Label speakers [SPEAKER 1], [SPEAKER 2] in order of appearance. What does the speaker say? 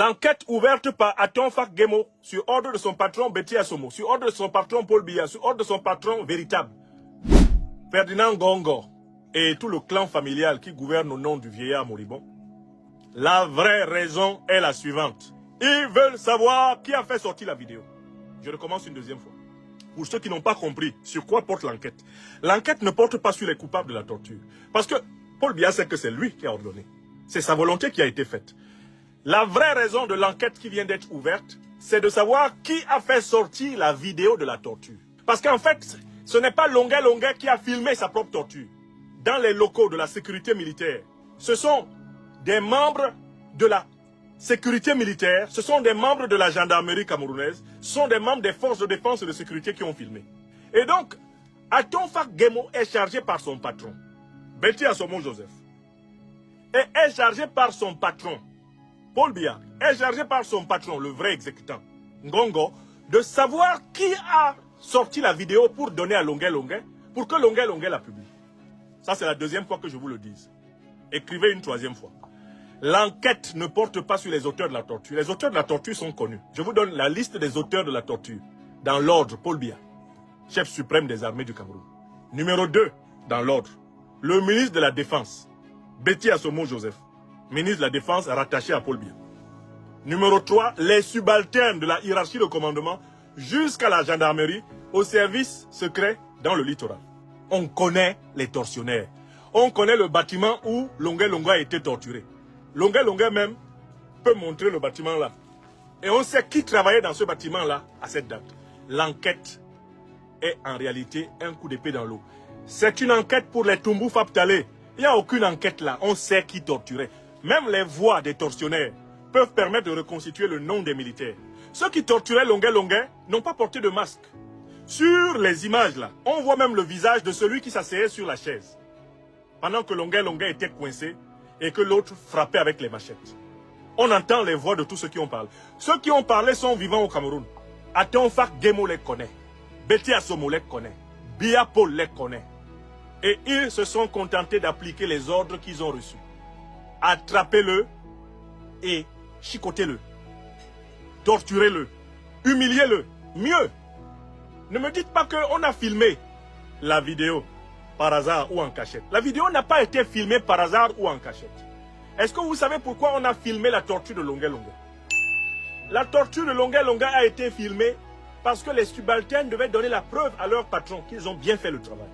[SPEAKER 1] L'enquête ouverte par Atonfak Gemo sur ordre de son patron Betty Assomo, sur ordre de son patron Paul Biya, sur ordre de son patron véritable Ferdinand Gongo et tout le clan familial qui gouverne au nom du vieillard moribond. La vraie raison est la suivante. Ils veulent savoir qui a fait sortir la vidéo. Je recommence une deuxième fois. Pour ceux qui n'ont pas compris sur quoi porte l'enquête. L'enquête ne porte pas sur les coupables de la torture. Parce que Paul Biya sait que c'est lui qui a ordonné. C'est sa volonté qui a été faite. La vraie raison de l'enquête qui vient d'être ouverte, c'est de savoir qui a fait sortir la vidéo de la torture. Parce qu'en fait, ce n'est pas Longuet qui a filmé sa propre torture. Dans les locaux de la sécurité militaire, ce sont des membres de la sécurité militaire, ce sont des membres de la gendarmerie camerounaise, ce sont des membres des forces de défense et de sécurité qui ont filmé. Et donc, Atonfak Gemo est chargé par son patron, Betty Assomo Joseph, et est chargé par son patron, Paul Biya, est chargé par son patron, le vrai exécutant, Ngongo, de savoir qui a sorti la vidéo pour donner à Longuet, pour que Longuet la publie. Ça, c'est la deuxième fois que je vous le dis. Écrivez une troisième fois. L'enquête ne porte pas sur les auteurs de la torture. Les auteurs de la torture sont connus. Je vous donne la liste des auteurs de la torture. Dans l'ordre, Paul Biya, chef suprême des armées du Cameroun. Numéro 2, dans l'ordre, le ministre de la Défense, Betty Assomo Joseph, ministre de la Défense rattaché à Paul Biya. Numéro 3, les subalternes de la hiérarchie de commandement jusqu'à la gendarmerie au service secret dans le littoral. On connaît les tortionnaires. On connaît le bâtiment où Longuet a été torturé. Longuet même peut montrer le bâtiment là. Et on sait qui travaillait dans ce bâtiment là à cette date. L'enquête est en réalité un coup d'épée dans l'eau. C'est une enquête pour les Toumbouf Faptalé. Il n'y a aucune enquête là. On sait qui torturait. Même les voix des tortionnaires peuvent permettre de reconstituer le nom des militaires. Ceux qui torturaient Longuet n'ont pas porté de masque. Sur les images là, on voit même le visage de celui qui s'asseyait sur la chaise. Pendant que Longuet était coincé et que l'autre frappait avec les machettes. On entend les voix de tous ceux qui ont parlé. Ceux qui ont parlé sont vivants au Cameroun. Atonfak Gemo les connaît. Betty Assomo les connaît. Biya Paul les connaît. Et ils se sont contentés d'appliquer les ordres qu'ils ont reçus. Attrapez-le et chicotez-le. Torturez-le. Humiliez-le. Mieux. Ne me dites pas qu'on a filmé la vidéo par hasard ou en cachette. La vidéo n'a pas été filmée par hasard ou en cachette. Est-ce que vous savez pourquoi on a filmé la torture de Longuet? La torture de Longuet a été filmée parce que les subalternes devaient donner la preuve à leur patron qu'ils ont bien fait le travail.